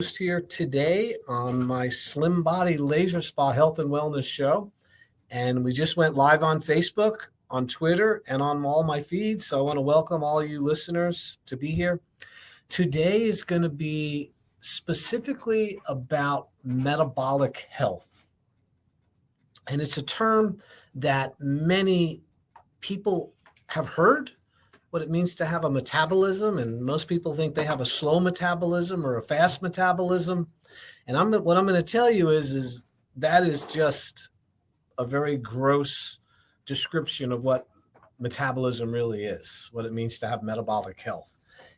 Here today on my Slim Body Laser Spa Health and Wellness Show. And we just went live on Facebook, on Twitter, and on all my feeds. So I want to welcome all you listeners to be here. Today is going to be specifically about metabolic health. And it's a term that many people have heard, what it means to have a metabolism, and most people think they have a slow metabolism or a fast metabolism. And what I'm going to tell you is that is just a very gross description of what metabolism really is, what it means to have metabolic health.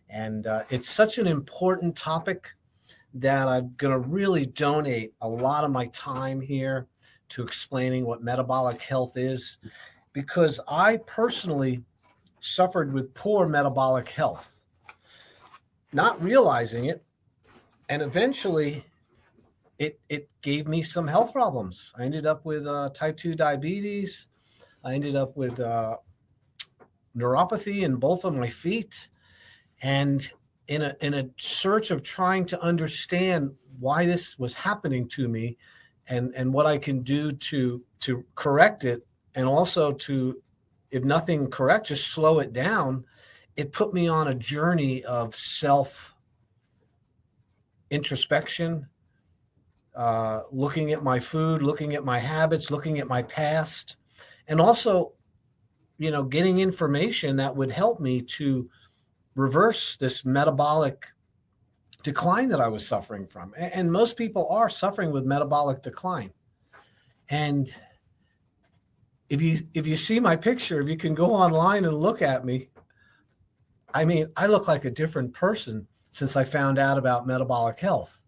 And it's such an important topic that I'm going to really donate a lot of my time here to explaining what metabolic health is, because I personally suffered with poor metabolic health, not realizing it. And eventually it gave me some health problems. I ended up with type 2 diabetes. I ended up with neuropathy in both of my feet. And in a search of trying to understand why this was happening to me and what I can do to correct it, and also to, if nothing correct, just slow it down, it put me on a journey of self introspection, looking at my food, looking at my habits, looking at my past, and also, getting information that would help me to reverse this metabolic decline that I was suffering from. And most people are suffering with metabolic decline. And if you see my picture, if you can go online and look at me, I mean, I look like a different person since I found out about metabolic health.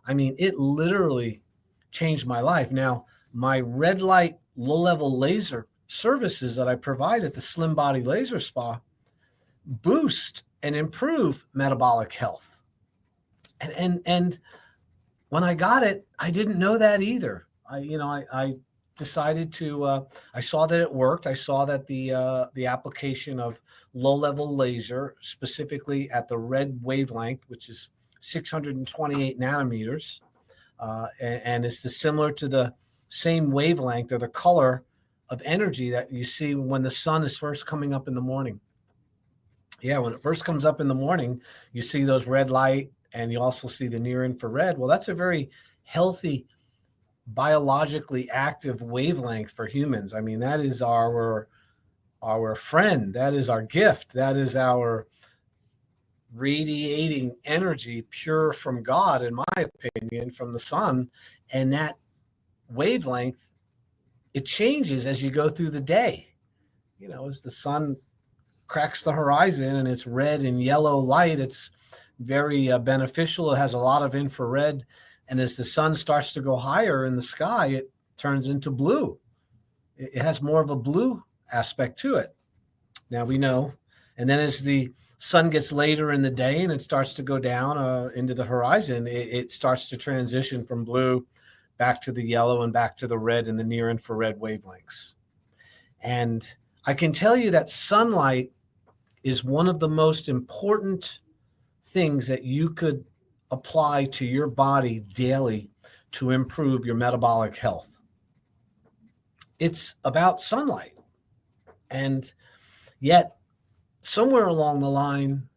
I mean, it literally changed my life. Now, my red light, low level laser services that I provide at the Slim Body Laser Spa boost and improve metabolic health. And when I got it, I didn't know that either. I decided to, I saw that it worked. I saw that the application of low-level laser, specifically at the red wavelength, which is 628 nanometers, and it's similar to the same wavelength or the color of energy that you see when the sun is first coming up in the morning. Yeah, when it first comes up in the morning, you see those red light, and you also see the near infrared. Well, that's a very healthy, biologically active wavelength for humans. I mean, that is our friend. That is our gift. That is our radiating energy, pure from God, in my opinion, from the sun. And that wavelength, it changes as you go through the day. As the sun cracks the horizon and it's red and yellow light, it's very beneficial. It has a lot of infrared. And as the sun starts to go higher in the sky, it turns into blue. It has more of a blue aspect to it. Now we know. And then as the sun gets later in the day and it starts to go down into the horizon, it starts to transition from blue back to the yellow and back to the red and the near infrared wavelengths. And I can tell you that sunlight is one of the most important things that you could apply to your body daily to improve your metabolic health. It's about sunlight. And yet, somewhere along the line,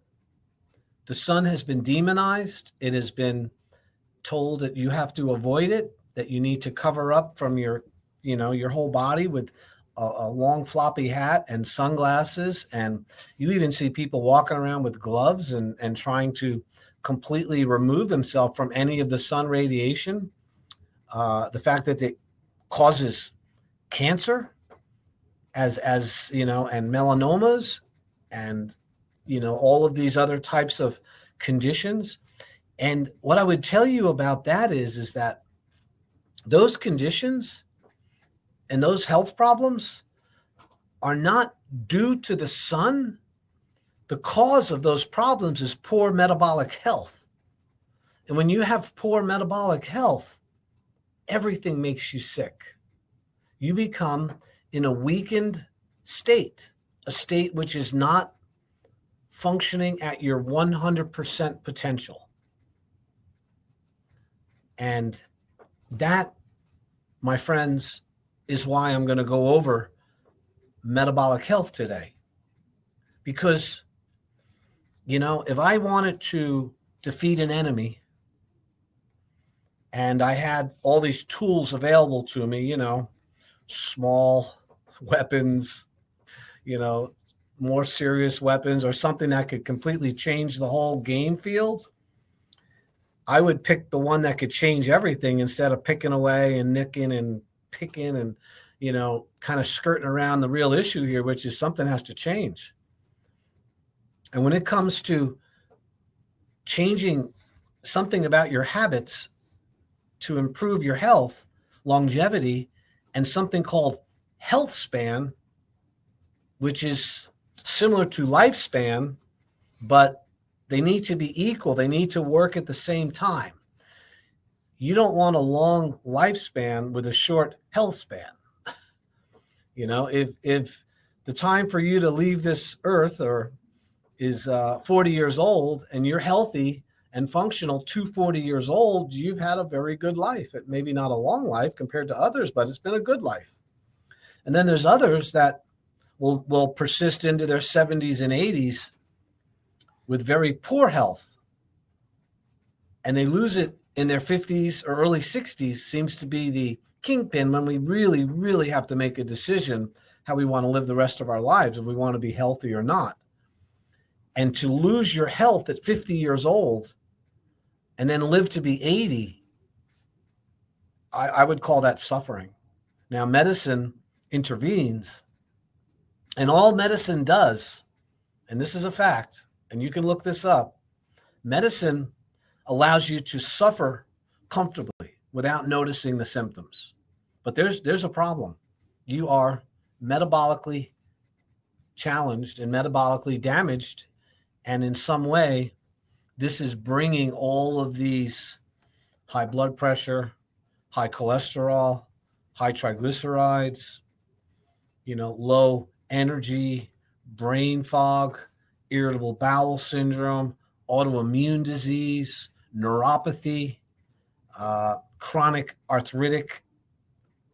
the sun has been demonized. It has been told that you have to avoid it, that you need to cover up from your whole body with a long floppy hat and sunglasses. And you even see people walking around with gloves and trying to completely remove themselves from any of the sun radiation. The fact that it causes cancer and melanomas and, all of these other types of conditions. And what I would tell you about that is that those conditions and those health problems are not due to the sun. The cause of those problems is poor metabolic health. And when you have poor metabolic health, everything makes you sick. You become in a weakened state, a state which is not functioning at your 100% potential. And that, my friends, is why I'm going to go over metabolic health today. Because, if I wanted to defeat an enemy and I had all these tools available to me, small weapons, more serious weapons, or something that could completely change the whole game field, I would pick the one that could change everything instead of picking away and nicking and picking and, kind of skirting around the real issue here, which is something has to change. And when it comes to changing something about your habits to improve your health, longevity, and something called health span, which is similar to lifespan, but they need to be equal. They need to work at the same time. You don't want a long lifespan with a short health span. If the time for you to leave this earth is 40 years old and you're healthy and functional to 40 years old, you've had a very good life. It maybe not a long life compared to others, but it's been a good life. And then there's others that will persist into their 70s and 80s with very poor health. And they lose it in their 50s or early 60s, seems to be the kingpin when we really, really have to make a decision how we want to live the rest of our lives, if we want to be healthy or not. And to lose your health at 50 years old and then live to be 80, I would call that suffering. Now, medicine intervenes, and all medicine does, and this is a fact, and you can look this up, medicine allows you to suffer comfortably without noticing the symptoms. But there's a problem. You are metabolically challenged and metabolically damaged, and in some way, this is bringing all of these high blood pressure, high cholesterol, high triglycerides, low energy, brain fog, irritable bowel syndrome, autoimmune disease, neuropathy, chronic arthritic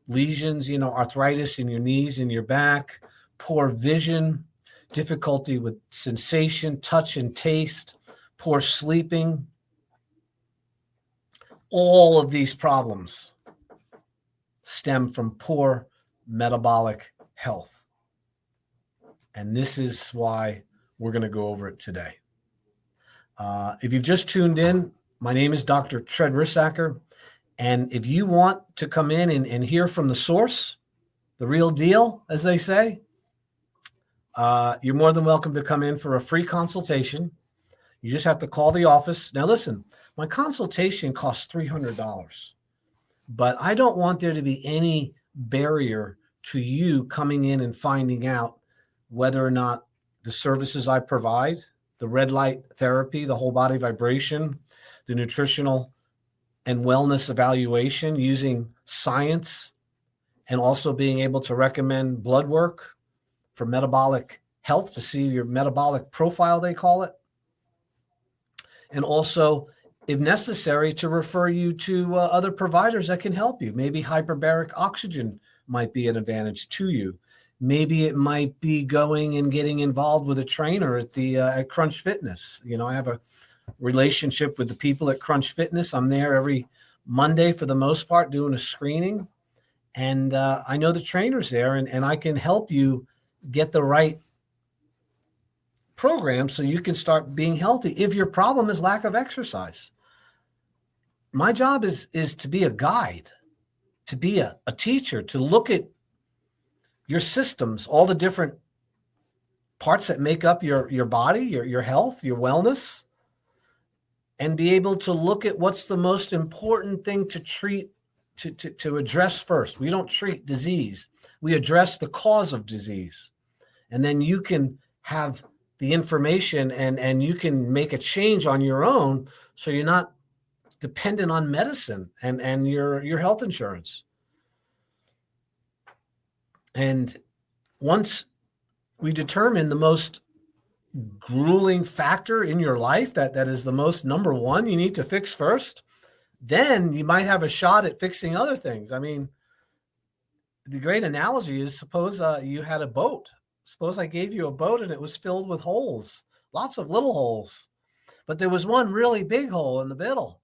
lesions, arthritis in your knees and your back, poor vision, difficulty with sensation, touch, and taste, poor sleeping. All of these problems stem from poor metabolic health. And this is why we're going to go over it today. If you've just tuned in, my name is Dr. Tread Rissacker. And if you want to come in and hear from the source, the real deal, as they say, you're more than welcome to come in for a free consultation. You just have to call the office. Now, listen, my consultation costs $300, but I don't want there to be any barrier to you coming in and finding out whether or not the services I provide, the red light therapy, the whole body vibration, the nutritional and wellness evaluation using science, and also being able to recommend blood work for metabolic health to see your metabolic profile, they call it. And also, if necessary, to refer you to other providers that can help you. Maybe hyperbaric oxygen might be an advantage to you. Maybe it might be going and getting involved with a trainer at Crunch Fitness. I have a relationship with the people at Crunch Fitness. I'm there every Monday for the most part doing a screening. And I know the trainers there, and I can help you get the right program so you can start being healthy if your problem is lack of exercise. My job is to be a guide, to be a teacher, to look at your systems, all the different parts that make up your body, your health, your wellness, and be able to look at what's the most important thing to treat, to address first. We don't treat disease. We address the cause of disease. And then you can have the information and you can make a change on your own so you're not dependent on medicine and your health insurance. And once we determine the most grueling factor in your life that is the most number one you need to fix first, then you might have a shot at fixing other things. I mean, the great analogy is, suppose you had a boat. Suppose I gave you a boat and it was filled with holes, lots of little holes, but there was one really big hole in the middle.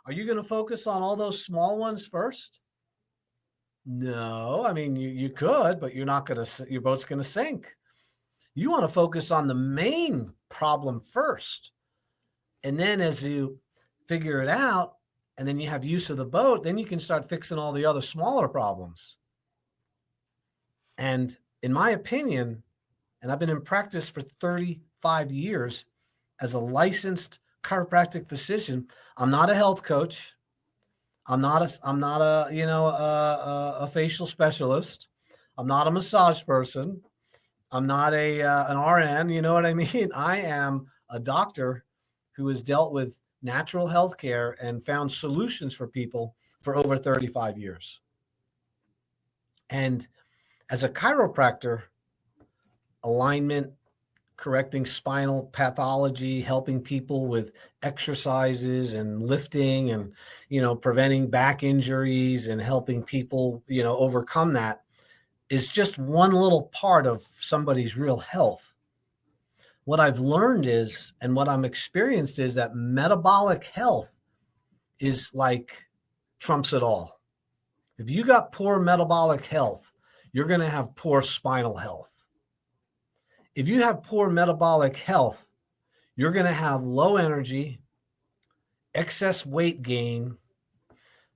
Are you going to focus on all those small ones first? No, I mean, you could, but you're not going to, your boat's going to sink. You want to focus on the main problem first. And then as you figure it out, and then you have use of the boat, then you can start fixing all the other smaller problems. And in my opinion, and I've been in practice for 35 years as a licensed chiropractic physician, I'm not a health coach. I'm not a facial specialist. I'm not a massage person. I'm not an RN. You know what I mean? I am a doctor who has dealt with natural health care and found solutions for people for over 35 years. And as a chiropractor, alignment, correcting spinal pathology, helping people with exercises and lifting and, preventing back injuries and helping people, overcome that is just one little part of somebody's real health. What I've learned is, and what I'm experienced is, that metabolic health is like trumps it all. If you got poor metabolic health, you're going to have poor spinal health. If you have poor metabolic health, you're going to have low energy, excess weight gain,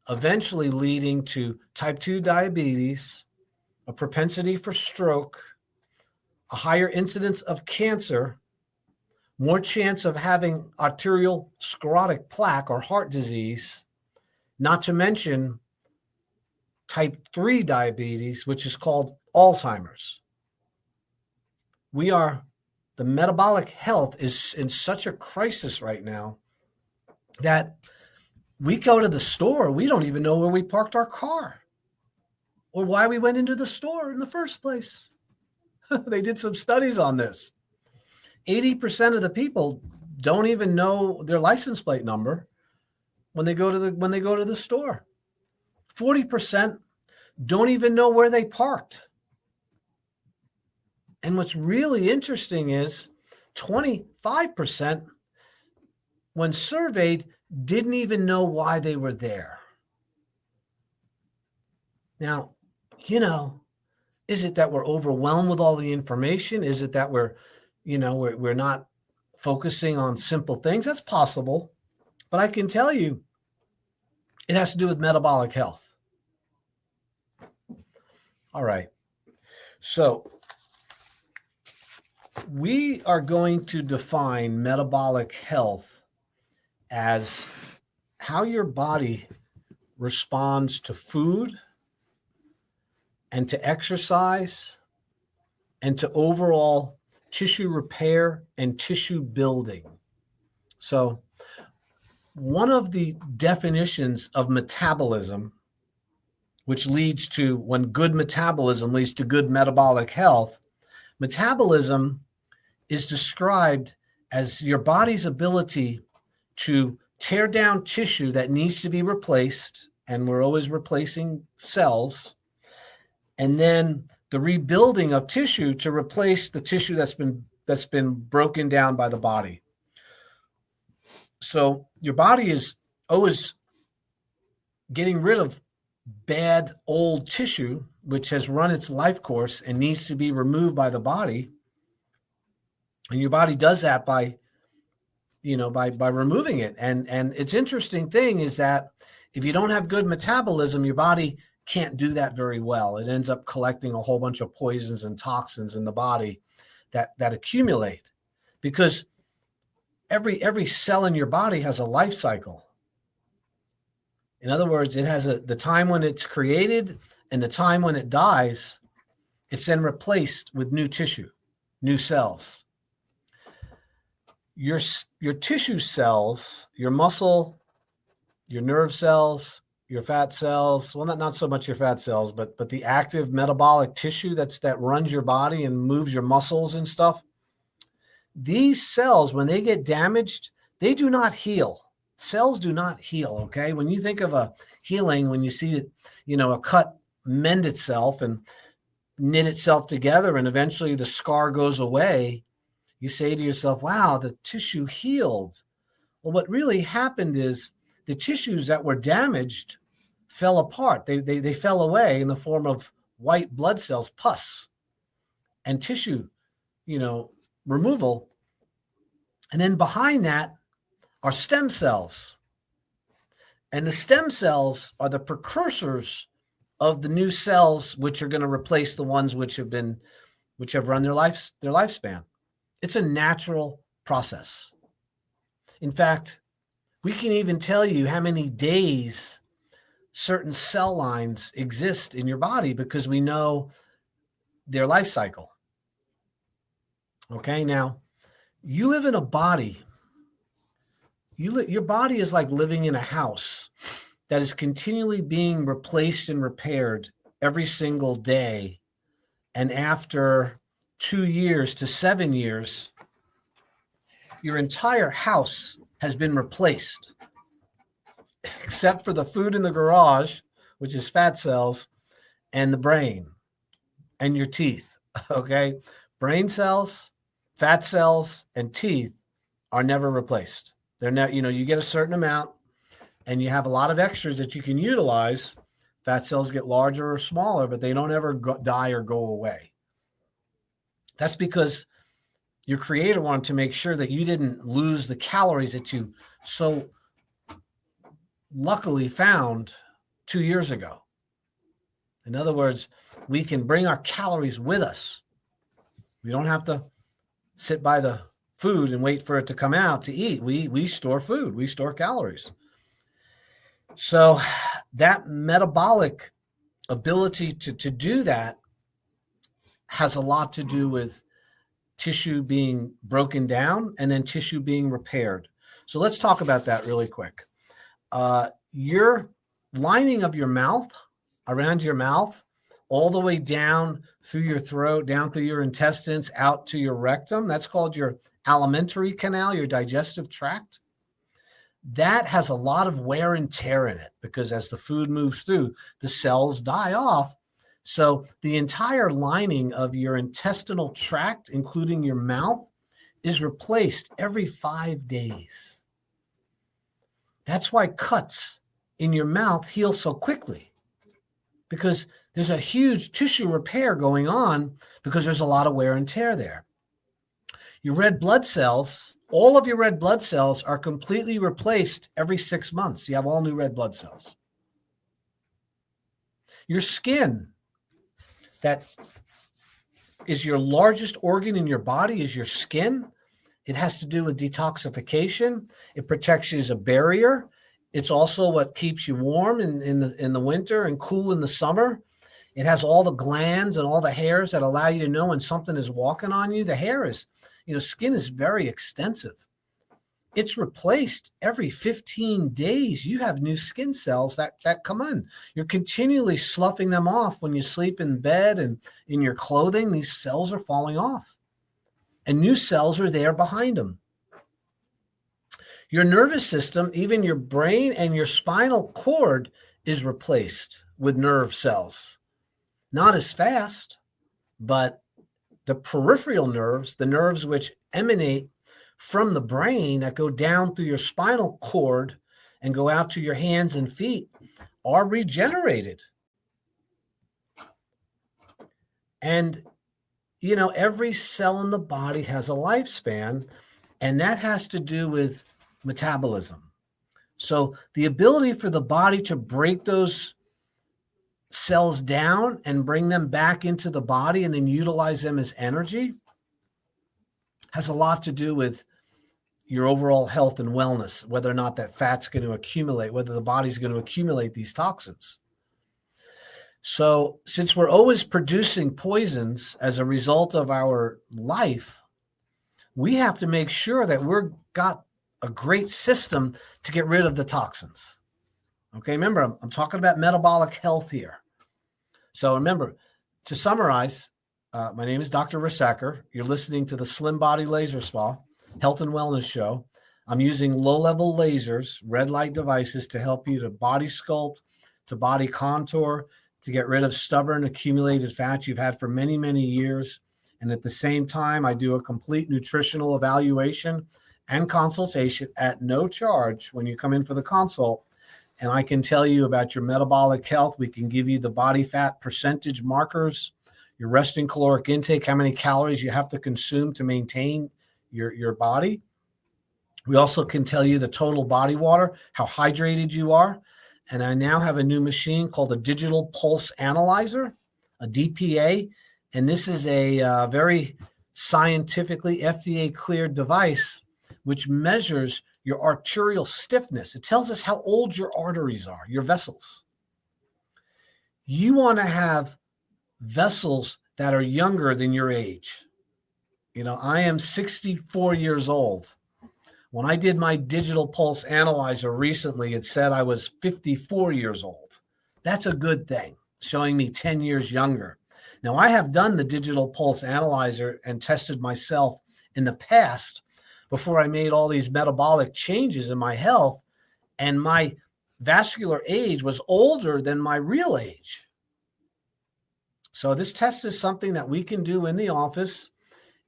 eventually leading to type 2 diabetes, a propensity for stroke, a higher incidence of cancer, more chance of having arterial sclerotic plaque or heart disease, not to mention type 3 diabetes, which is called Alzheimer's. The metabolic health is in such a crisis right now that we go to the store, we don't even know where we parked our car or why we went into the store in the first place. They did some studies on this. 80% of the people don't even know their license plate number when they go to the store. 40% don't even know where they parked. And what's really interesting is 25%, when surveyed, didn't even know why they were there. Now, is it that we're overwhelmed with all the information? Is it that we're not focusing on simple things? That's possible. But I can tell you, it has to do with metabolic health. All right. So we are going to define metabolic health as how your body responds to food and to exercise and to overall tissue repair and tissue building. So one of the definitions of metabolism, which leads to, when good metabolism leads to good metabolic health, metabolism is described as your body's ability to tear down tissue that needs to be replaced, and we're always replacing cells, and then the rebuilding of tissue to replace the tissue that's been broken down by the body. So your body is always getting rid of bad old tissue, which has run its life course and needs to be removed by the body. And your body does that by removing it. And it's interesting thing is that if you don't have good metabolism, your body can't do that very well. It ends up collecting a whole bunch of poisons and toxins in the body that accumulate, because every cell in your body has a life cycle. In other words, it has the time when it's created and the time when it dies. It's then replaced with new tissue, new cells. Your tissue cells, your muscle, your nerve cells, your fat cells, well, not so much your fat cells, but the active metabolic tissue that runs your body and moves your muscles and stuff. These cells, when they get damaged, they do not heal. Cells do not heal, okay? When you think of a healing, when you see it, a cut mend itself and knit itself together and eventually the scar goes away, you say to yourself, wow, the tissue healed. Well, what really happened is the tissues that were damaged fell apart. They fell away in the form of white blood cells, pus, and tissue, removal. And then behind that are stem cells. And the stem cells are the precursors of the new cells, which are going to replace the ones which have run their lifespan. It's a natural process. In fact, we can even tell you how many days certain cell lines exist in your body because we know their life cycle. Okay, now you live in a body. Your body is like living in a house that is continually being replaced and repaired every single day. And after 2 years to 7 years, your entire house has been replaced, except for the food in the garage, which is fat cells, and the brain and your teeth. Okay? Brain cells, fat cells, and teeth are never replaced. They're not, you get a certain amount and you have a lot of extras that you can utilize. Fat cells get larger or smaller, but they don't ever die or go away. That's because your creator wanted to make sure that you didn't lose the calories that you so luckily found 2 years ago. In other words, we can bring our calories with us. We don't have to sit by the food and wait for it to come out to eat. We store food. We store calories. So that metabolic ability to do that has a lot to do with tissue being broken down and then tissue being repaired. So let's talk about that really quick. Your lining of your mouth, around your mouth, all the way down through your throat, down through your intestines, out to your rectum, that's called your alimentary canal, your digestive tract. That has a lot of wear and tear in it because as the food moves through, the cells die off. So the entire lining of your intestinal tract, including your mouth, is replaced every 5 days. That's why cuts in your mouth heal so quickly, because there's a huge tissue repair going on because there's a lot of wear and tear there. Your red blood cells, all of your red blood cells are completely replaced every 6 months. You have all new red blood cells. Your skin, that is your largest organ in your body, is your skin. It has to do with detoxification. It protects you as a barrier. It's also what keeps you warm in the winter and cool in the summer. It has all the glands and all the hairs that allow you to know when something is walking on you. The hair is, skin is very extensive. It's replaced every 15 days. You have new skin cells that come in. You're continually sloughing them off when you sleep in bed and in your clothing. These cells are falling off. And new cells are there behind them. Your nervous system, even your brain and your spinal cord, is replaced with nerve cells. Not as fast, but the peripheral nerves, the nerves which emanate from the brain that go down through your spinal cord and go out to your hands and feet, are regenerated. And, every cell in the body has a lifespan, and that has to do with metabolism. So the ability for the body to break those cells down and bring them back into the body and then utilize them as energy has a lot to do with your overall health and wellness, whether or not that fat's going to accumulate, whether the body's going to accumulate these toxins. So since we're always producing poisons as a result of our life, we have to make sure that we've got a great system to get rid of the toxins. Okay, remember, I'm talking about metabolic health here. So remember, to summarize, my name is Dr. Risacker. You're listening to the Slim Body Laser Spa Health and Wellness Show. I'm using low-level lasers, red light devices to help you to body sculpt, to body contour, to get rid of stubborn accumulated fat you've had for many, many years. And at the same time, I do a complete nutritional evaluation and consultation at no charge when you come in for the consult. And I can tell you about your metabolic health. We can give you the body fat percentage markers, your resting caloric intake, how many calories you have to consume to maintain your body. We also can tell you the total body water, how hydrated you are. And I now have a new machine called a digital pulse analyzer, a DPA. And this is a very scientifically FDA cleared device, which measures your arterial stiffness. It tells us how old your arteries are, your vessels. You want to have vessels that are younger than your age. You know, I am 64 years old. When I did my digital pulse analyzer recently, it said I was 54 years old. That's a good thing, showing me 10 years younger. Now, I have done the digital pulse analyzer and tested myself in the past before I made all these metabolic changes in my health, and my vascular age was older than my real age. So this test is something that we can do in the office.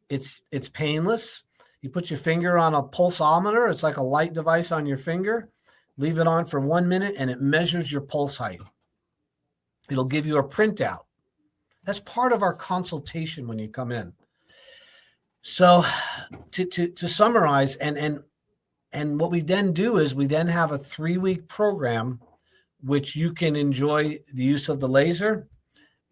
It's painless. You put your finger on a pulsometer. It's like a light device on your finger. Leave it on for 1 minute, and it measures your pulse height. It'll give you a printout. That's part of our consultation when you come in. So to summarize, and what we then do is we then have a 3-week program, which you can enjoy the use of the laser,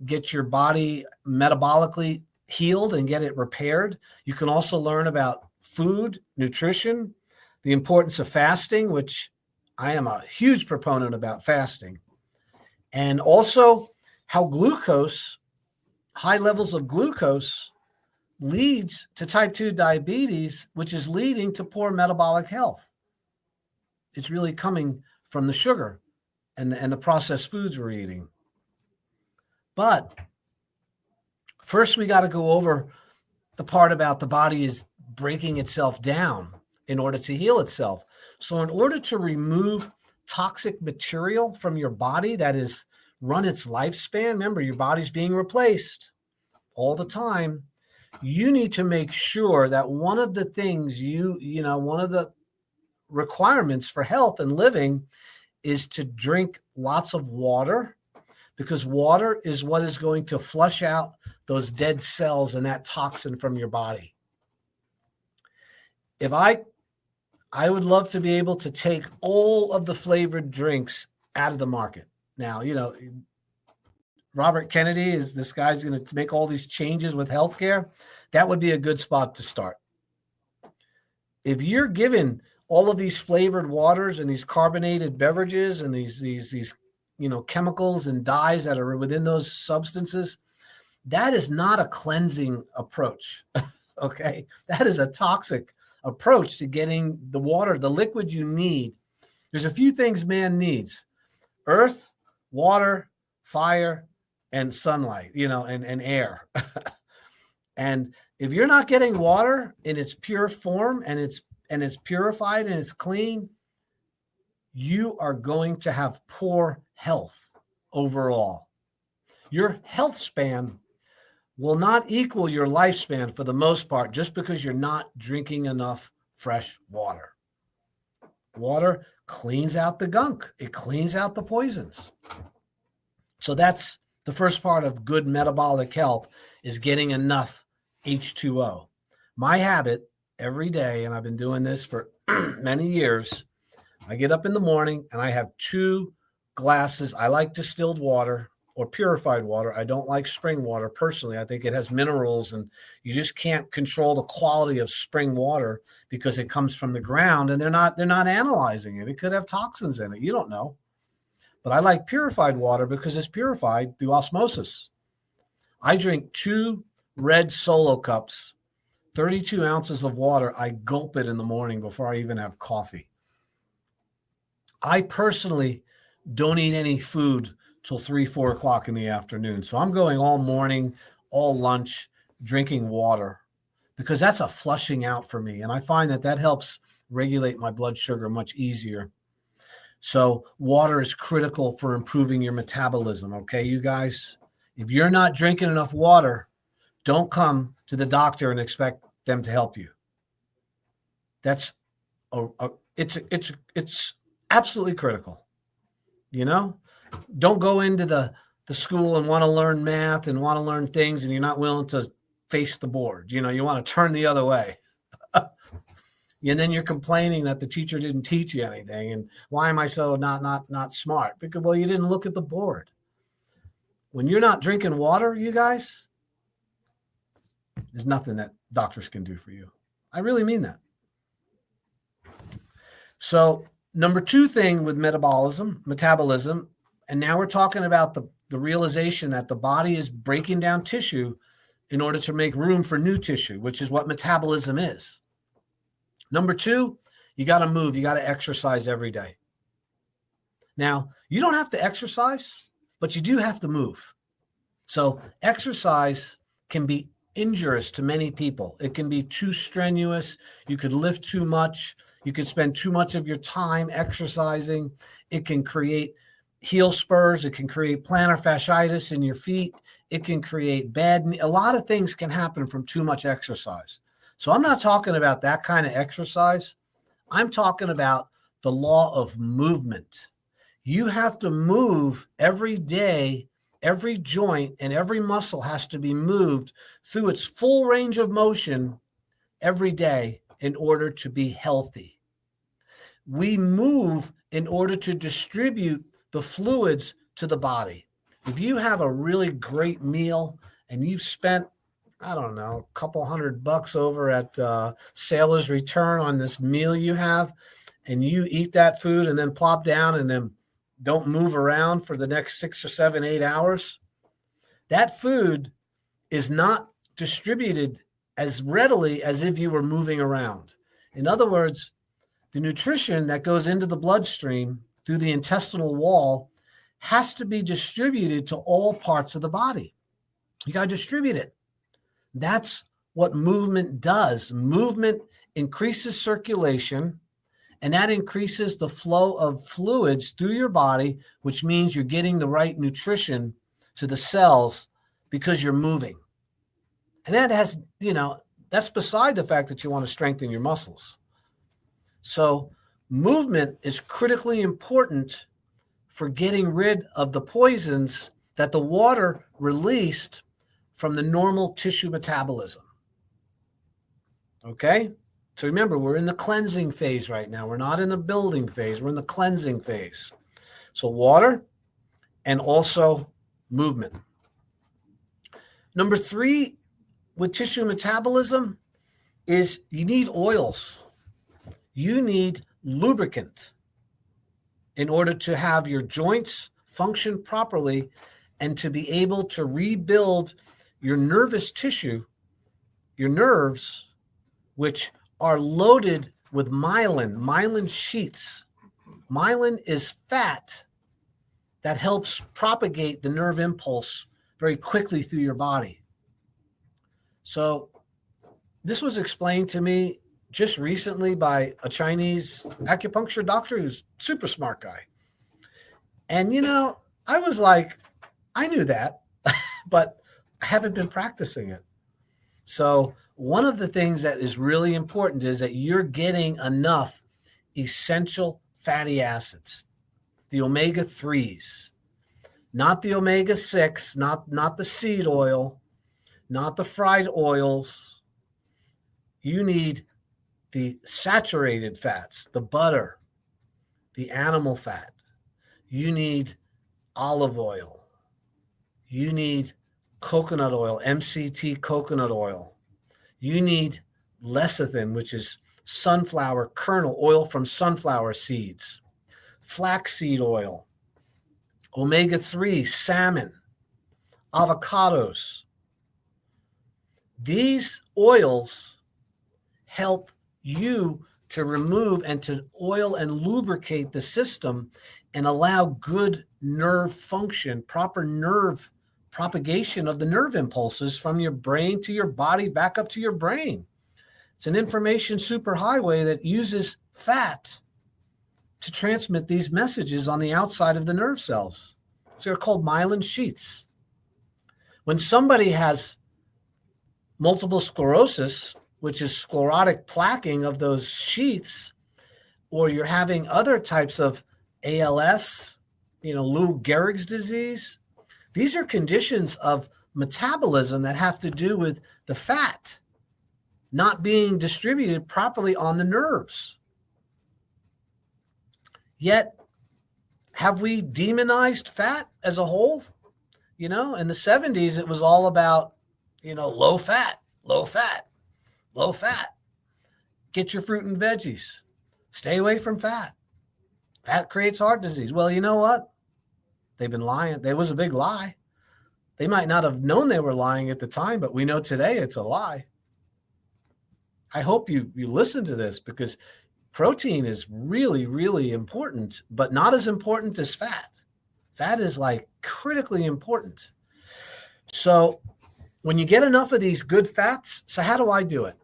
get your body metabolically healed and get it repaired. You can also learn about food, nutrition, the importance of fasting, which I am a huge proponent about fasting, and also how glucose, high levels of glucose, leads to type 2 diabetes, which is leading to poor metabolic health. It's really coming from the sugar and the processed foods we're eating. But first, we got to go over the part about the body is breaking itself down in order to heal itself. So in order to remove toxic material from your body that is run its lifespan, remember, your body's being replaced all the time. You need to make sure that one of the things one of the requirements for health and living is to drink lots of water, because water is what is going to flush out those dead cells and that toxin from your body. If I would love to be able to take all of the flavored drinks out of the market. Now, Robert Kennedy is this guy's going to make all these changes with healthcare. That would be a good spot to start. If you're given all of these flavored waters and these carbonated beverages and these chemicals and dyes that are within those substances, that is not a cleansing approach. Okay, that is a toxic approach to getting the water, the liquid you need. There's a few things man needs: earth, water, fire, and sunlight, and air. And if you're not getting water in its pure form and it's purified and it's clean, you are going to have poor health overall. Your health span will not equal your lifespan for the most part, just because you're not drinking enough fresh water. Water cleans out the gunk. It cleans out the poisons. So that's the first part of good metabolic health, is getting enough H2O. My habit every day, and I've been doing this for many years, I get up in the morning and I have 2 glasses. I like distilled water or purified water. I don't like spring water personally. I think it has minerals, and you just can't control the quality of spring water because it comes from the ground and they're not analyzing it. It could have toxins in it. You don't know. But I like purified water because it's purified through osmosis. I drink 2 red Solo cups, 32 ounces of water. I gulp it in the morning before I even have coffee. I personally don't eat any food till 3-4 o'clock in the afternoon. So I'm going all morning, all lunch, drinking water, because that's a flushing out for me. And I find that helps regulate my blood sugar much easier. So water is critical for improving your metabolism. Okay, you guys, if you're not drinking enough water, don't come to the doctor and expect them to help you. That's it's absolutely critical. You know, don't go into the school and want to learn math and want to learn things, and you're not willing to face the board. You know, you want to turn the other way. And then you're complaining that the teacher didn't teach you anything. And why am I so not smart? Because, well, you didn't look at the board. When you're not drinking water, you guys, there's nothing that doctors can do for you. I really mean that. So number 2 thing with metabolism, and now we're talking about the realization that the body is breaking down tissue in order to make room for new tissue, which is what metabolism is. Number 2, you got to move. You got to exercise every day. Now, you don't have to exercise, but you do have to move. So exercise can be injurious to many people. It can be too strenuous. You could lift too much. You could spend too much of your time exercising. It can create heel spurs. It can create plantar fasciitis in your feet. It can create a lot of things can happen from too much exercise. So I'm not talking about that kind of exercise. I'm talking about the law of movement. You have to move every day. Every joint and every muscle has to be moved through its full range of motion every day in order to be healthy. We move in order to distribute the fluids to the body. If you have a really great meal and you've spent, I don't know, a couple $100 over at Sailor's Return on this meal you have, and you eat that food and then plop down and then don't move around for the next 6 or 7, 8 hours, that food is not distributed as readily as if you were moving around. In other words, the nutrition that goes into the bloodstream through the intestinal wall has to be distributed to all parts of the body. You got to distribute it. That's what movement does. Movement increases circulation, and that increases the flow of fluids through your body, which means you're getting the right nutrition to the cells because you're moving. And that has, that's beside the fact that you want to strengthen your muscles. So movement is critically important for getting rid of the poisons that the water released from the normal tissue metabolism. Okay? So remember, we're in the cleansing phase right now. We're not in the building phase. We're in the cleansing phase. So water and also movement. Number 3 with tissue metabolism is you need oils. You need lubricant in order to have your joints function properly and to be able to rebuild your nervous tissue, your nerves, which are loaded with myelin sheaths. Myelin is fat that helps propagate the nerve impulse very quickly through your body. So this was explained to me just recently by a Chinese acupuncture doctor who's a super smart guy. And, I was like, I knew that, but I haven't been practicing it. So one of the things that is really important is that you're getting enough essential fatty acids, the omega-3s, not the omega-6, not the seed oil, not the fried oils. You need the saturated fats, the butter, the animal fat. You need olive oil. You need coconut oil, MCT coconut oil. You need lecithin, which is sunflower kernel, oil from sunflower seeds, flaxseed oil, omega-3, salmon, avocados. These oils help you to remove and to oil and lubricate the system and allow good nerve function, proper nerve propagation of the nerve impulses from your brain to your body back up to your brain. It's an information superhighway that uses fat to transmit these messages on the outside of the nerve cells. So they're called myelin sheaths. When somebody has multiple sclerosis, which is sclerotic plaquing of those sheaths, or you're having other types of ALS, Lou Gehrig's disease, these are conditions of metabolism that have to do with the fat not being distributed properly on the nerves. Yet, have we demonized fat as a whole? In the 70s, it was all about, low fat, low fat, low fat. Get your fruit and veggies. Stay away from fat. Fat creates heart disease. Well, you know what? They've been lying. There was a big lie. They might not have known they were lying at the time, but we know today it's a lie. I hope you listen to this, because protein is really, really important, but not as important as fat. Fat is like critically important. So when you get enough of these good fats, so how do I do it?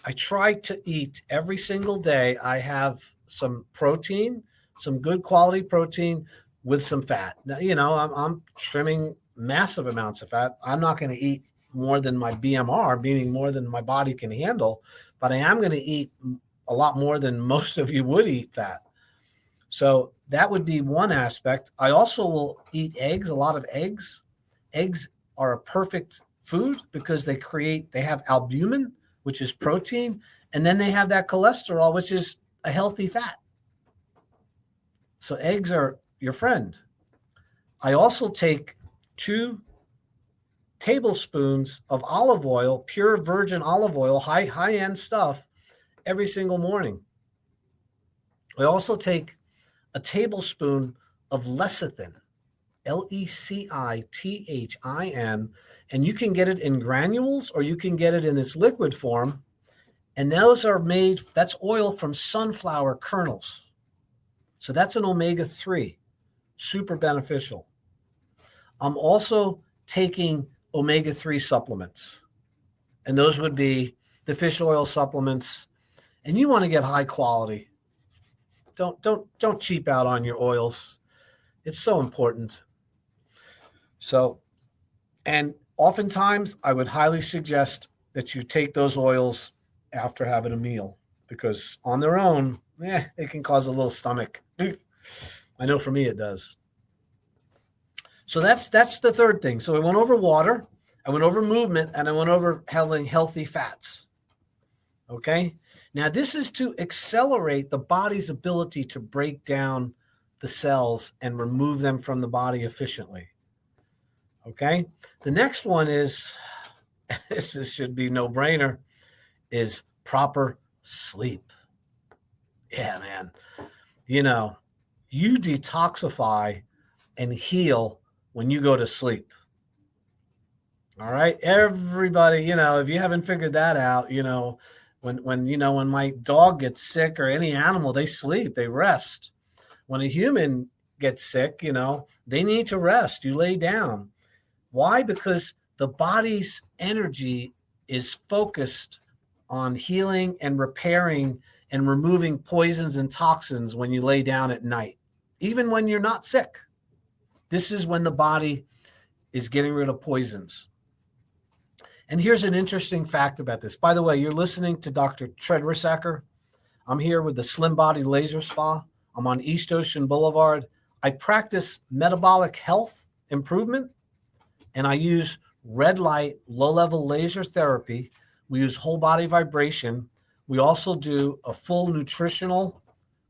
I try to eat every single day. I have some protein, some good quality protein with some fat. Now, I'm trimming massive amounts of fat. I'm not going to eat more than my BMR, meaning more than my body can handle, but I am going to eat a lot more than most of you would eat fat. So that would be one aspect. I also will eat eggs, a lot of eggs. Eggs are a perfect food because they have albumin, which is protein, and then they have that cholesterol, which is a healthy fat. So eggs are your friend. I also take 2 tablespoons of olive oil, pure virgin olive oil, high-end stuff, every single morning. I also take a tablespoon of lecithin, Lecithin, and you can get it in granules or you can get it in its liquid form. And those are that's oil from sunflower kernels. So that's an omega-3, super beneficial. I'm also taking omega-3 supplements, and those would be the fish oil supplements. And you want to get high quality. Don't cheap out on your oils. It's so important. So, and oftentimes I would highly suggest that you take those oils after having a meal, because on their own, it can cause a little stomach. I know for me it does. So that's the third thing. So I went over water, I went over movement, and I went over having healthy fats. Okay? Now, this is to accelerate the body's ability to break down the cells and remove them from the body efficiently. Okay? The next one is, this should be no-brainer, is proper sleep. Yeah, man. You detoxify and heal when you go to sleep. All right? Everybody, if you haven't figured that out, when my dog gets sick, or any animal, they sleep, they rest. When a human gets sick, they need to rest. You lay down. Why? Because the body's energy is focused on healing and repairing and removing poisons and toxins when you lay down at night, even when you're not sick. This is when the body is getting rid of poisons. And here's an interesting fact about this. By the way, you're listening to Dr. Treadrisacker. I'm here with the Slim Body Laser Spa. I'm on East Ocean Boulevard. I practice metabolic health improvement, and I use red light, low-level laser therapy. We use whole body vibration. We also do a full nutritional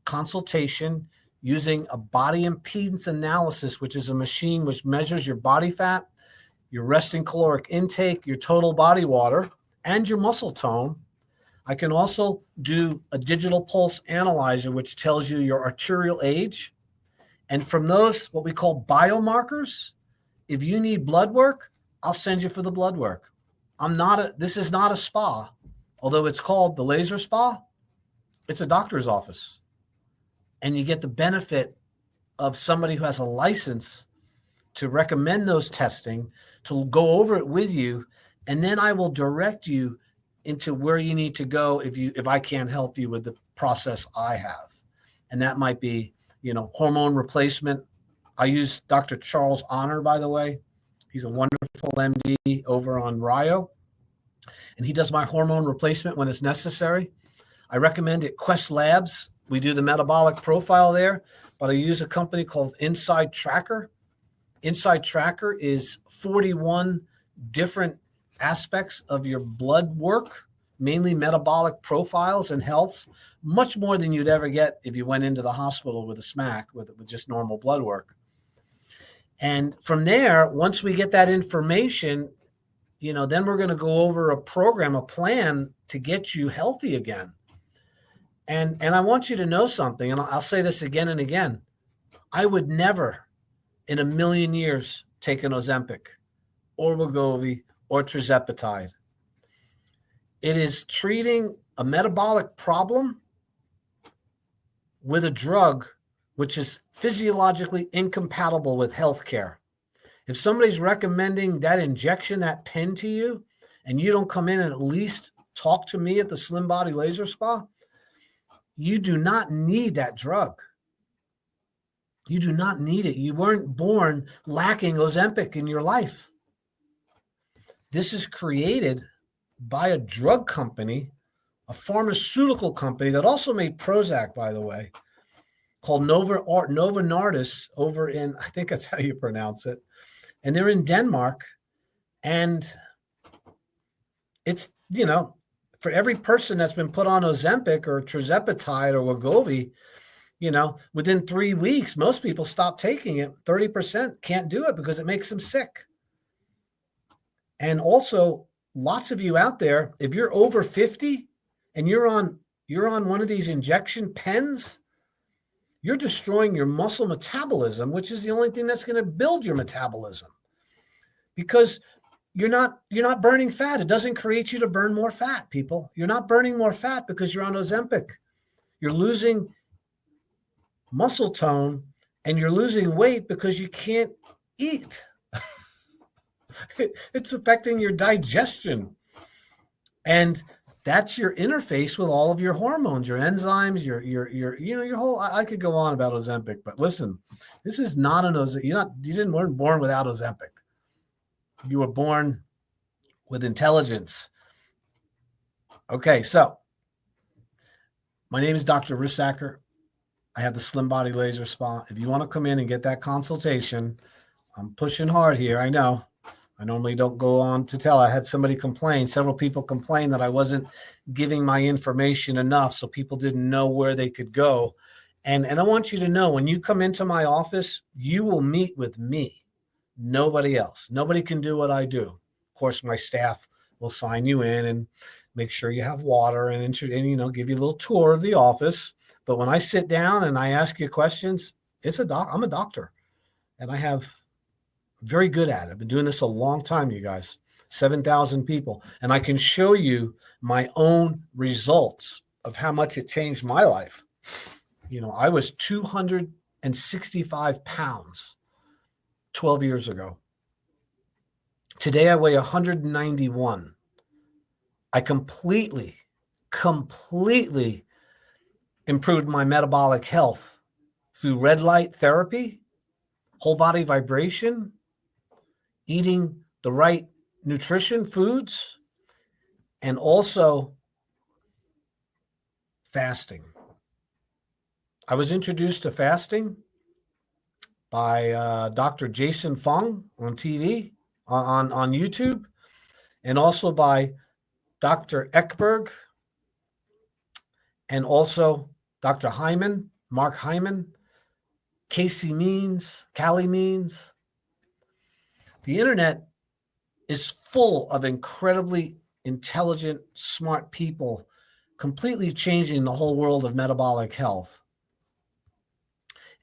consultation using a body impedance analysis, which is a machine which measures your body fat, your resting caloric intake, your total body water, and your muscle tone. I can also do a digital pulse analyzer, which tells you your arterial age. And from those, what we call biomarkers, if you need blood work, I'll send you for the blood work. This is not a spa, although it's called the laser spa. It's a doctor's office. And you get the benefit of somebody who has a license to recommend those testing, to go over it with you, and then I will direct you into where you need to go if I can't help you with the process I have. And that might be, hormone replacement. I use Dr. Charles Honor, by the way. He's a wonderful MD over on Rio, and he does my hormone replacement when it's necessary. I recommend it Quest Labs. We do the metabolic profile there, but I use a company called Inside Tracker. Inside Tracker is 41 different aspects of your blood work, mainly metabolic profiles and health, much more than you'd ever get if you went into the hospital with a SMAC, with just normal blood work. And from there, once we get that information, then we're going to go over a program, a plan to get you healthy again. And I want you to know something, and I'll say this again and again. I would never in a million years take an Ozempic or Wegovy or tirzepatide. It is treating a metabolic problem with a drug which is physiologically incompatible with healthcare. If somebody's recommending that injection, that pen to you, and you don't come in and at least talk to me at the Slim Body Laser Spa, you do not need that drug. You do not need it. You weren't born lacking Ozempic in your life. This is created by a drug company, a pharmaceutical company that also made Prozac, by the way, called Novo Nordisk over in, I think that's how you pronounce it. And they're in Denmark. And it's, for every person that's been put on Ozempic or tirzepatide or Wegovy, within 3 weeks, most people stop taking it. 30% can't do it because it makes them sick. And also, lots of you out there, if you're over 50 and you're on one of these injection pens, you're destroying your muscle metabolism, which is the only thing that's going to build your metabolism, because you're not burning fat. It doesn't create you to burn more fat, people. You're not burning more fat because you're on Ozempic. You're losing muscle tone and you're losing weight because you can't eat. It's affecting your digestion. And that's your interface with all of your hormones, your enzymes, your whole, I could go on about Ozempic, but listen, this is not an Ozempic. You weren't born without Ozempic. You were born with intelligence. Okay, so my name is Dr. Rissacker. I have the Slim Body Laser Spa. If you want to come in and get that consultation, I'm pushing hard here. I know. I normally don't go on to tell. I had several people complain that I wasn't giving my information enough, so people didn't know where they could go. And I want you to know, when you come into my office, you will meet with me. Nobody else. Nobody can do what I do. Of course, my staff will sign you in and make sure you have water and give you a little tour of the office. But when I sit down and I ask you questions, I'm a doctor, and I have very good at it. I've been doing this a long time, you guys, 7,000 people. And I can show you my own results of how much it changed my life. I was 265 pounds 12 years ago. Today I weigh 191. I completely improved my metabolic health through red light therapy, whole body vibration, eating the right nutrition foods, and also fasting. I was introduced to fasting by Dr. Jason Fung on TV, on YouTube, and also by Dr. Ekberg, and also Dr. Hyman, Mark Hyman, Callie Means. The internet is full of incredibly intelligent, smart people, completely changing the whole world of metabolic health.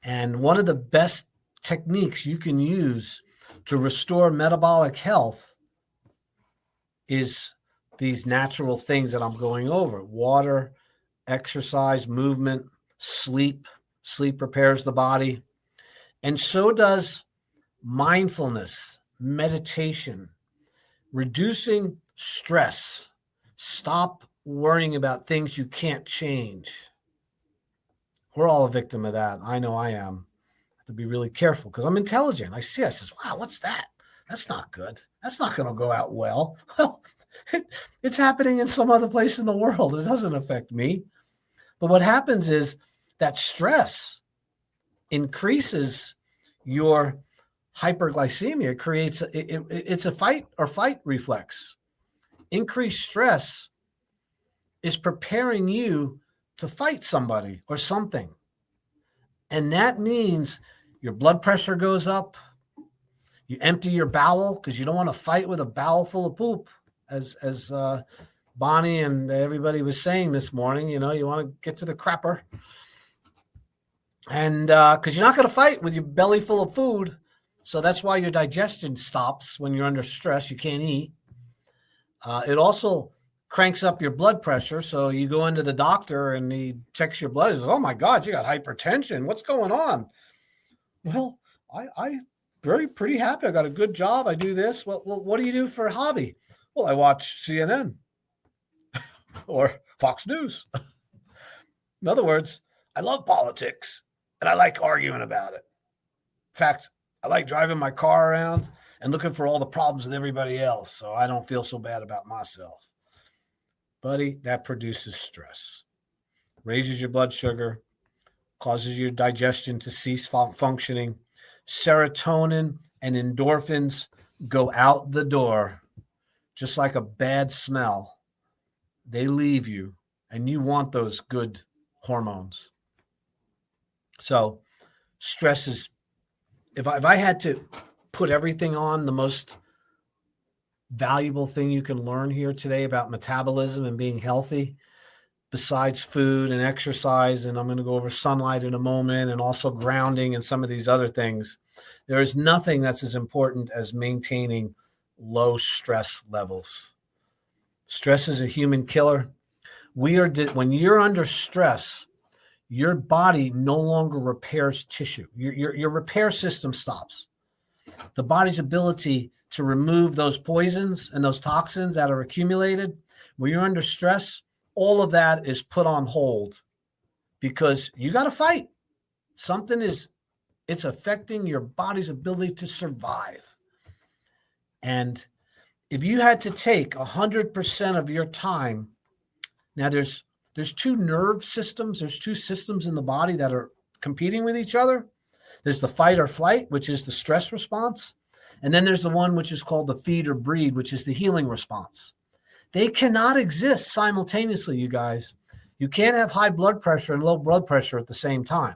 And one of the best techniques you can use to restore metabolic health is these natural things that I'm going over: water, exercise, movement, sleep. Sleep repairs the body. And so does mindfulness, meditation, reducing stress, Stop worrying about things you can't change. We're all a victim of that. I know I am. I have to be really careful because I'm intelligent. I says, wow, what's that? That's not good. That's not going to go out well. Well, it's happening in some other place in the world. It doesn't affect me. But what happens is that stress increases your hyperglycemia. It's a fight or flight reflex. Increased stress is preparing you to fight somebody or something. And that means your blood pressure goes up. You empty your bowel because you don't want to fight with a bowel full of poop, as Bonnie and everybody was saying this morning. You want to get to the crapper. And because you're not going to fight with your belly full of food. So that's why your digestion stops when you're under stress. You can't eat. It also cranks up your blood pressure. So you go into the doctor and he checks your blood. He says, oh my God, you got hypertension. What's going on? Well, I pretty happy. I got a good job. I do this. Well, what do you do for a hobby? Well, I watch CNN or Fox News. In other words, I love politics and I like arguing about it. In fact, I like driving my car around and looking for all the problems with everybody else so I don't feel so bad about myself. Buddy, that produces stress, raises your blood sugar, causes your digestion to cease functioning. Serotonin and endorphins go out the door, just like a bad smell. They leave you, and you want those good hormones. So stress is, if I had to put everything on, the most valuable thing you can learn here today about metabolism and being healthy, besides food and exercise, and I'm going to go over sunlight in a moment, and also grounding and some of these other things, there is nothing that's as important as maintaining low stress levels. Stress is a human killer. When you're under stress, your body no longer repairs tissue. Your repair system stops. The body's ability to remove those poisons and those toxins that are accumulated, when you're under stress, all of that is put on hold because you got to fight. It's affecting your body's ability to survive. And if you had to take 100% of your time, now there's two nerve systems. There's two systems in the body that are competing with each other. There's the fight or flight, which is the stress response. And then there's the one which is called the feed or breed, which is the healing response. They cannot exist simultaneously, you guys. You can't have high blood pressure and low blood pressure at the same time.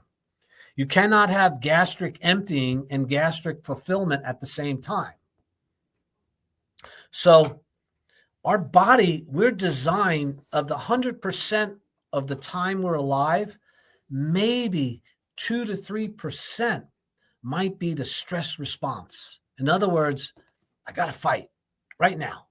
You cannot have gastric emptying and gastric fulfillment at the same time. So our body, we're designed, of the 100% of the time we're alive, maybe 2 to 3% might be the stress response. In other words, I got to fight right now.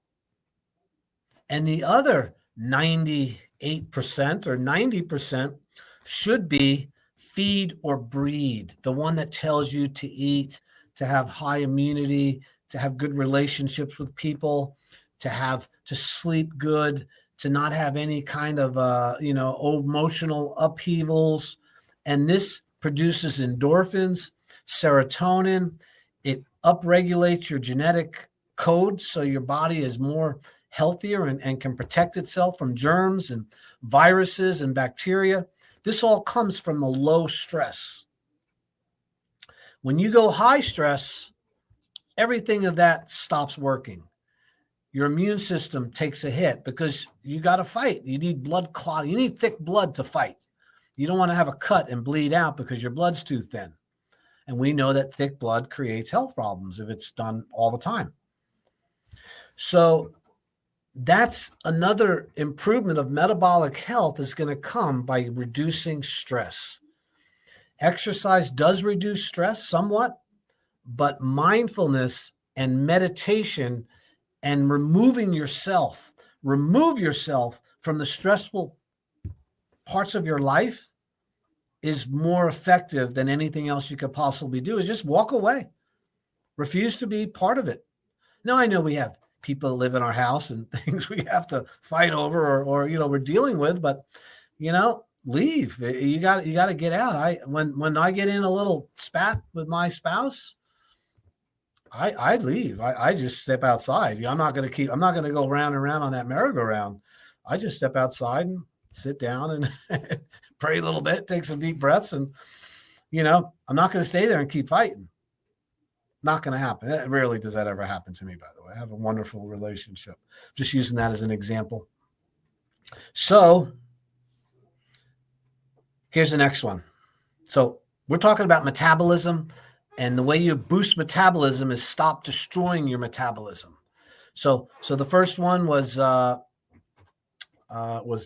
And the other 98% or 90% should be feed or breed, the one that tells you to eat, to have high immunity, to have good relationships with people, to sleep good, to not have any kind of emotional upheavals. And this produces endorphins, serotonin. It upregulates your genetic code so your body is more healthier and can protect itself from germs and viruses and bacteria. This all comes from the low stress. When you go high stress, everything of that stops working. Your immune system takes a hit because you got to fight. You need blood clot. You need thick blood to fight. You don't want to have a cut and bleed out because your blood's too thin. And we know that thick blood creates health problems if it's done all the time. So that's another improvement of metabolic health is going to come by reducing stress. Exercise does reduce stress somewhat, but mindfulness and meditation and remove yourself from the stressful parts of your life is more effective than anything else you could possibly do. Is just walk away. Refuse to be part of it. Now, I know we have people that live in our house and things we have to fight over or we're dealing with, but leave. You got to get out. When I get in a little spat with my spouse, I leave. I just step outside. I'm not going to go round and round on that merry-go-round. I just step outside and sit down and pray a little bit, take some deep breaths. And, I'm not going to stay there and keep fighting. Not going to happen. Rarely does that ever happen to me, by the way. I have a wonderful relationship. Just using that as an example. So here's the next one. So we're talking about metabolism, and the way you boost metabolism is stop destroying your metabolism. So the first one was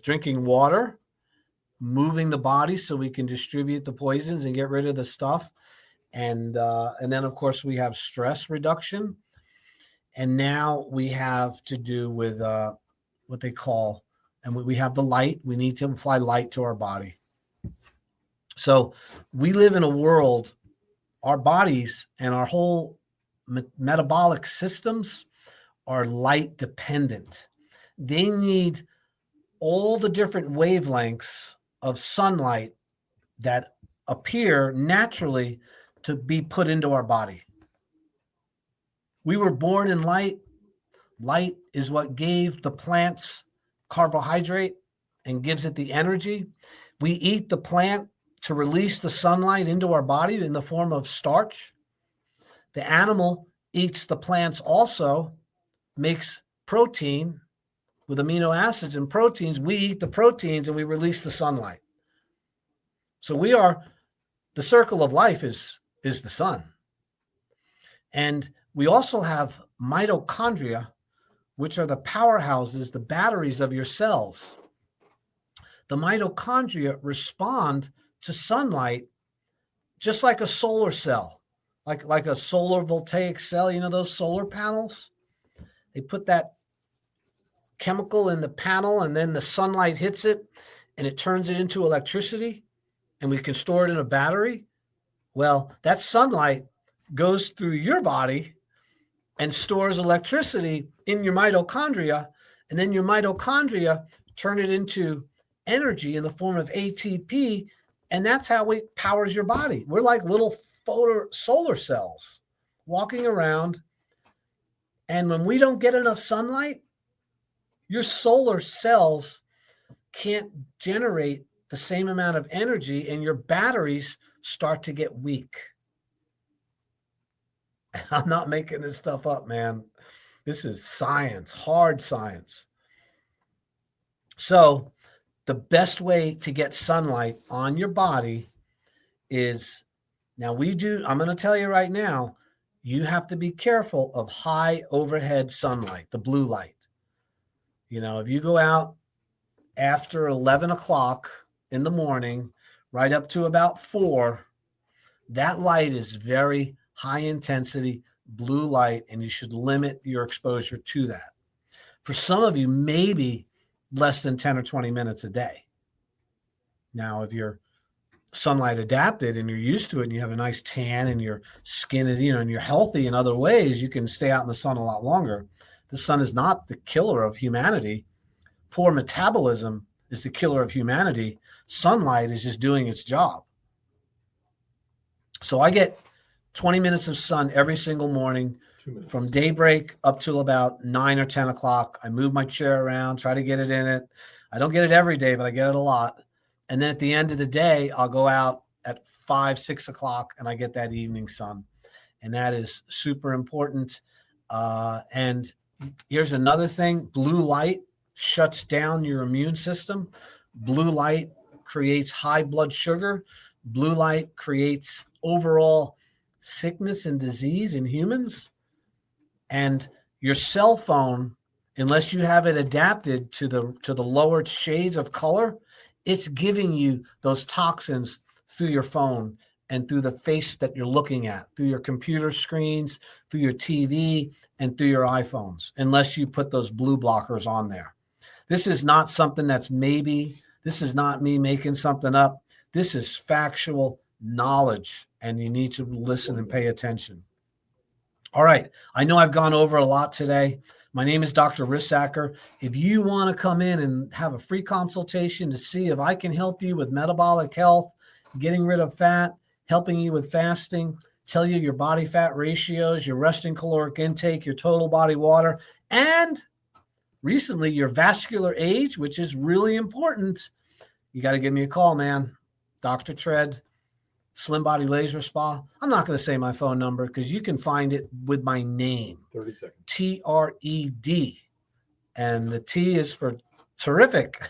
drinking water, moving the body so we can distribute the poisons and get rid of the stuff. And then, of course, we have stress reduction. And now we have to do with what they call, and we have the light. We need to apply light to our body. So we live in a world, our bodies and our whole metabolic systems are light dependent. They need all the different wavelengths of sunlight that appear naturally to be put into our body. We were born in light. Light is what gave the plants carbohydrate and gives it the energy. We eat the plant to release the sunlight into our body in the form of starch. The animal eats the plants also, makes protein with amino acids and proteins. We eat the proteins and we release the sunlight. So the circle of life is the sun. And we also have mitochondria, which are the powerhouses, the batteries of your cells. The mitochondria respond to sunlight just like a solar cell, like a solar voltaic cell, those solar panels. They put that chemical in the panel and then the sunlight hits it and it turns it into electricity and we can store it in a battery. Well, that sunlight goes through your body and stores electricity in your mitochondria, and then your mitochondria turn it into energy in the form of ATP, and that's how it powers your body. We're like little solar cells walking around, and when we don't get enough sunlight, your solar cells can't generate the same amount of energy, and your batteries start to get weak. I'm not making this stuff up, man. This is science, hard science. So the best way to get sunlight on your body is, I'm going to tell you right now, you have to be careful of high overhead sunlight, the blue light. If you go out after 11 o'clock in the morning, right up to about 4, that light is very high intensity blue light, and you should limit your exposure to that. For some of you, maybe less than 10 or 20 minutes a day. Now, if you're sunlight adapted and you're used to it and you have a nice tan and your skin is, and you're healthy in other ways, you can stay out in the sun a lot longer. The sun is not the killer of humanity. Poor metabolism is the killer of humanity. Sunlight is just doing its job. So I get 20 minutes of sun every single morning from daybreak up till about 9 or 10 o'clock. I move my chair around, try to get it in it. I don't get it every day, but I get it a lot. And then at the end of the day, I'll go out at 5, 6 o'clock and I get that evening sun. And that is super important. And here's another thing. Blue light shuts down your immune system. Blue light creates high blood sugar. Blue light creates overall sickness and disease in humans. And your cell phone, unless you have it adapted to the lower shades of color, it's giving you those toxins through your phone and through the face that you're looking at, through your computer screens, through your TV, and through your iPhones, unless you put those blue blockers on there. This is not something that's maybe. This is not me making something up. This is factual knowledge, and you need to listen and pay attention. All right. I know I've gone over a lot today, My name is Dr. Rissacker. If you want to come in and have a free consultation to see if I can help you with metabolic health, getting rid of fat, helping you with fasting, tell you your body fat ratios, your resting caloric intake, your total body water, and recently your vascular age, which is really important, you got to give me a call, man. Dr. Tread, Slim Body Laser Spa. I'm not going to say my phone number because you can find it with my name. 30 seconds. TRED. And the T is for terrific.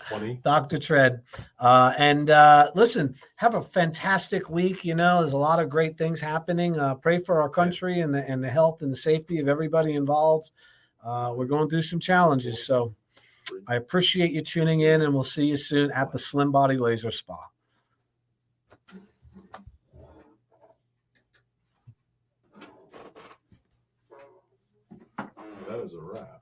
20. Dr. Tread. Listen, have a fantastic week. You know, there's a lot of great things happening. Pray for our country and the health and the safety of everybody involved. We're going through some challenges. So I appreciate you tuning in, and we'll see you soon at the Slim Body Laser Spa. That is a wrap.